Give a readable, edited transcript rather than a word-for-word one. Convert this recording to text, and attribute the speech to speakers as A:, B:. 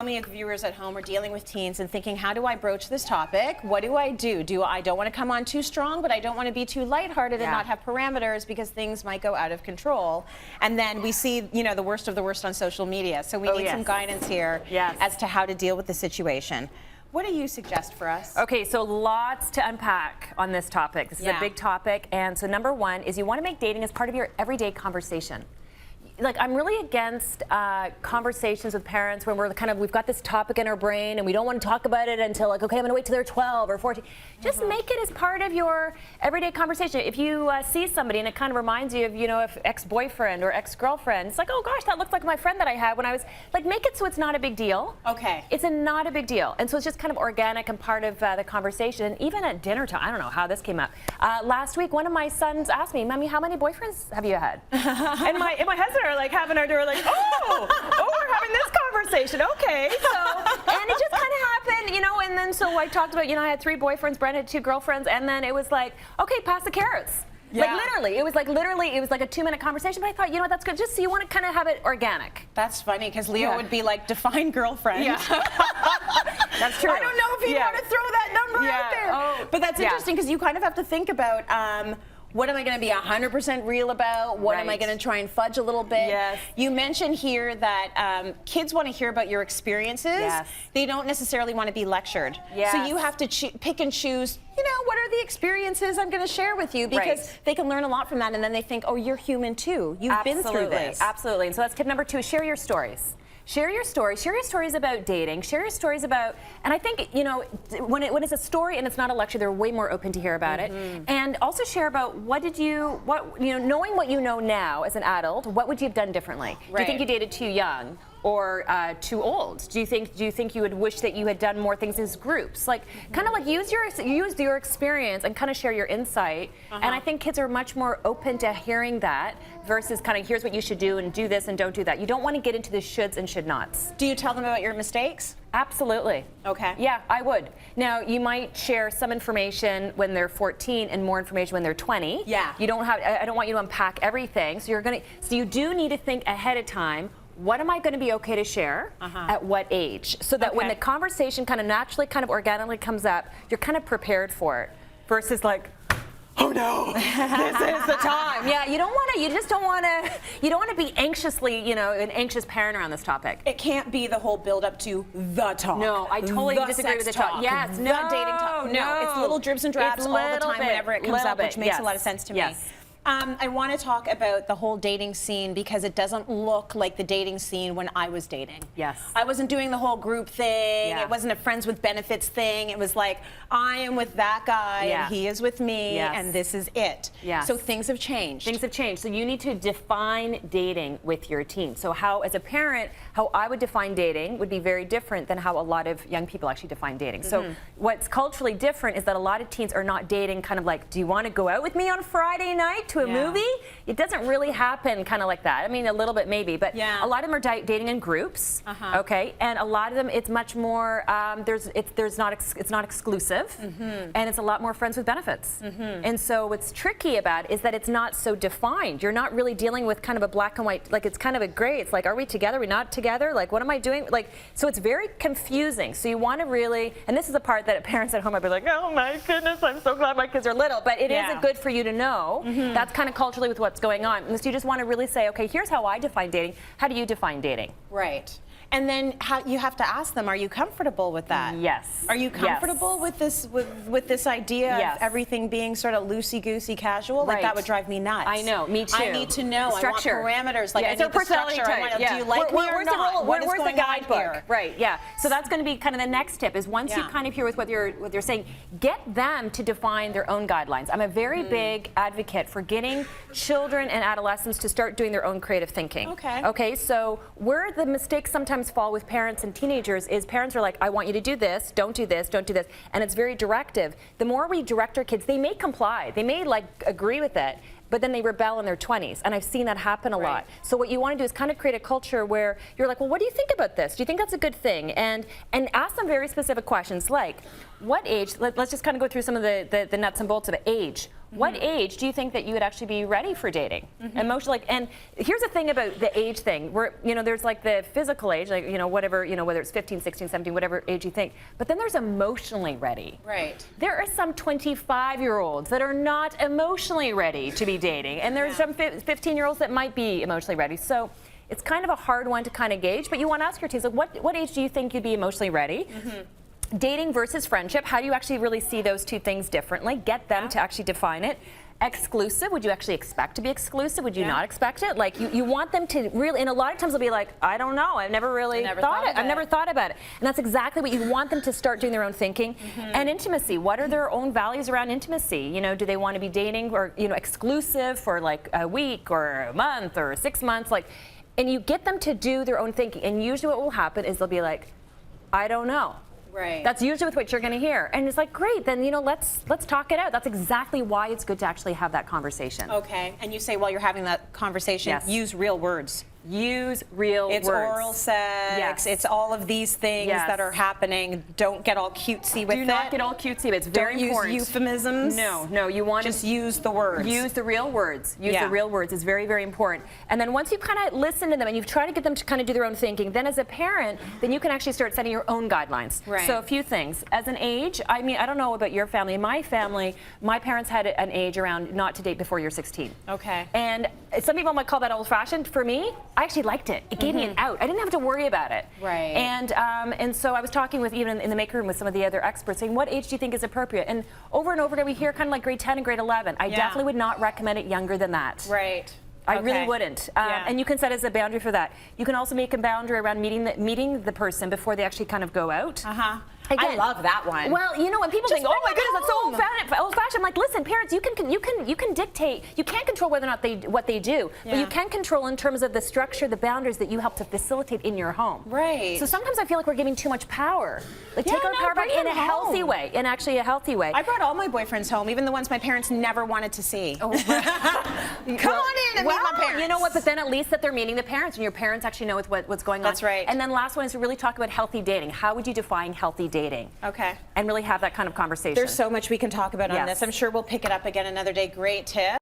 A: many of the viewers at home are dealing with teens and thinking, how do I broach this topic? What do I do? I don't want to come on too strong, but I don't want to be too lighthearted and not have parameters because things might go out of control. And then we see, the worst of the worst on social media. So we need some guidance here as to how to deal with the situation. What do you suggest for us?
B: Okay, so lots to unpack on this topic. This is a big topic. And so number one is you want to make dating as part of your everyday conversation. Like, I'm really against conversations with parents when we've got this topic in our brain and we don't want to talk about it until like, okay, I'm going to wait till they're 12 or 14. Just make it as part of your everyday conversation. If you see somebody and it kind of reminds you of, if ex-boyfriend or ex-girlfriend, it's like, oh gosh, that looked like my friend that I had when I was, like, make it so it's not a big deal.
A: Okay.
B: It's not a big deal. And so it's just kind of organic and part of the conversation. And even at dinner time, I don't know how this came up. Last week, one of my sons asked me, Mommy, how many boyfriends have you had? and my husband are like having our door like, we're having this conversation. Okay. So, and it just kind of happened, and then so I talked about, I had 3 boyfriends, Brent had 2 girlfriends, and then it was like, okay, pass the carrots. Yeah. It was like a 2-minute conversation, but I thought, that's good, just so you want to kind of have it organic.
A: That's funny, because Leo would be like, define girlfriend.
B: Yeah. That's true.
A: I don't know if you want to throw that number out there.
B: Oh.
A: But that's interesting, because you kind of have to think about, what am I going to be 100% real about? What am I going to try and fudge a little bit?
B: Yes.
A: You mentioned here that kids want to hear about your experiences.
B: Yes.
A: They don't necessarily want to be lectured.
B: Yes.
A: So you have to pick and choose, what are the experiences I'm going to share with you? Because they can learn a lot from that, and then they think, oh, you're human too. You've been through this.
B: Absolutely. And so that's tip number 2, share your stories. Share your stories. Share your stories about dating. Share your stories about, and I think, when it's a story and it's not a lecture, they're way more open to hear about it. And also share about knowing what you know now as an adult, what would you have done differently? Do you think you dated too young? Or too old? Do you think you would wish that you had done more things as groups? Like, kind of like use your experience and kind of share your insight. And I think kids are much more open to hearing that versus kind of here's what you should do and do this and don't do that. You don't want to get into the shoulds and should nots.
A: Do you tell them about your mistakes?
B: Absolutely.
A: Okay.
B: Yeah, I would. Now, you might share some information when they're 14 and more information when they're 20.
A: Yeah.
B: I don't want you to unpack everything. So you do need to think ahead of time. What am I going to be okay to share at what age? So that when the conversation kind of naturally, kind of organically comes up, you're kind of prepared for it. Versus like, oh no, this is the time. Yeah, you don't want to be anxiously, an anxious parent around this topic.
A: It can't be the whole build up to the talk.
B: No, I totally disagree with the talk. Yes,
A: the dating talk. No, it's little dribs and drabs all the time whenever it comes up, which makes a lot of sense to me. I want to talk about the whole dating scene because it doesn't look like the dating scene when I was dating.
B: Yes.
A: I wasn't doing the whole group thing. It wasn't a friends with benefits thing. It was like, I am with that guy and he is with me and this is it. So things have changed.
B: Things have changed. So you need to define dating with your teen. So as a parent, how I would define dating would be very different than how a lot of young people actually define dating. So what's culturally different is that a lot of teens are not dating kind of like, do you want to go out with me on Friday night to a movie? It doesn't really happen kind of like that. I mean, a little bit maybe, but a lot of them are dating in groups, okay? And a lot of them, it's much more, it's not exclusive, and it's a lot more friends with benefits. And so what's tricky about it is that it's not so defined. You're not really dealing with kind of a black and white, like it's kind of a gray. It's like, are we together? Are we not together? Like, what am I doing? Like, so it's very confusing. So you want to really, and this is the part that parents at home might be like, oh my goodness, I'm so glad my kids are little, but it is good for you to know. That's kind of culturally with what's going on. And so you just want to really say, okay, here's how I define dating. How do you define dating?
A: Right. And then you have to ask them, are you comfortable with that?
B: Yes.
A: Are you comfortable with this idea of everything being sort of loosey-goosey casual? Like that would drive me nuts.
B: I know, me too.
A: I need to know.
B: Structure.
A: I want parameters. Like I need
B: it's a personality type.
A: Do you like me or not?
B: Where's the guidebook? Right, yeah. So that's going to be kind of the next tip is once you kind of hear with what you're saying, get them to define their own guidelines. I'm a very big advocate for getting children and adolescents to start doing their own creative thinking.
A: Okay.
B: Okay, so where the mistakes sometimes fall with parents and teenagers is parents are like, I want you to do this, don't do this, don't do this, and it's very directive. The more we direct our kids, they may comply, they may like agree with it, but then they rebel in their 20s, and I've seen that happen a lot. So what you want to do is kind of create a culture where you're like, well, what do you think about this? Do you think that's a good thing? And ask them very specific questions like, what age, let's just kind of go through some of the nuts and bolts of it. Age. What age do you think that you would actually be ready for dating? Emotionally, and here's the thing about the age thing. Where, there's like the physical age, like, whatever, whether it's 15, 16, 17, whatever age you think. But then there's emotionally ready.
A: Right.
B: There are some 25-year-olds that are not emotionally ready to be dating. And there's some 15-year-olds that might be emotionally ready. So it's kind of a hard one to kind of gauge, but you want to ask your teens, like, what age do you think you'd be emotionally ready? Dating versus friendship, how do you actually really see those two things differently? Get them to actually define it. Exclusive, would you actually expect to be exclusive? Would you not expect it? Like, you want them to really, and a lot of times they'll be like, I don't know, I've never really thought it. I've never thought about it. And that's exactly what you want them to start doing, their own thinking. And intimacy, what are their own values around intimacy? Do they want to be dating or, exclusive for like a week or a month or 6 months? Like, and you get them to do their own thinking. And usually what will happen is they'll be like, I don't know.
A: Right.
B: That's usually with what you're going to hear. And it's like, great, then, let's talk it out. That's exactly why it's good to actually have that conversation.
A: Okay. And you say while you're having that conversation, use real words.
B: Use real words.
A: It's oral sex.
B: Yes.
A: It's all of these things that are happening. Don't get all cutesy with it.
B: Do not get all cutesy, but it's very important.
A: Use euphemisms.
B: No, you want
A: to just use the words.
B: Use the real words. Use the real words. It's very, very important. And then once you kind of listen to them and you've tried to get them to kind of do their own thinking, then as a parent, then you can actually start setting your own guidelines.
A: Right.
B: So a few things. As an age, I mean, I don't know about your family. In my family, my parents had an age around not to date before you're 16.
A: Okay.
B: And some people might call that old-fashioned. For me, I actually liked it. It gave me an out. I didn't have to worry about it.
A: Right.
B: And so I was talking with, even in the maker room, with some of the other experts, saying, what age do you think is appropriate? And over again, we hear kind of like grade 10 and grade 11. I definitely would not recommend it younger than that.
A: Right.
B: I really wouldn't. And you can set as a boundary for that. You can also make a boundary around meeting the person before they actually kind of go out.
A: Again, I love that one.
B: Well, when people think, oh my goodness, that's so old-fashioned. I'm like, listen, parents, you can dictate. You can't control whether or not what they do, but you can control in terms of the structure, the boundaries that you help to facilitate in your home.
A: Right.
B: So sometimes I feel like we're giving too much power. Like, take our power back in a healthy way, in actually a healthy way.
A: I brought all my boyfriends home, even the ones my parents never wanted to see. Come on in and meet my parents.
B: You know what? But then at least that they're meeting the parents, and your parents actually know what's going on.
A: That's right.
B: And then last one is to really talk about healthy dating. How would you define healthy dating?
A: Okay.
B: And really have that kind of conversation.
A: There's so much we can talk about on this. I'm sure we'll pick it up again another day. Great tip.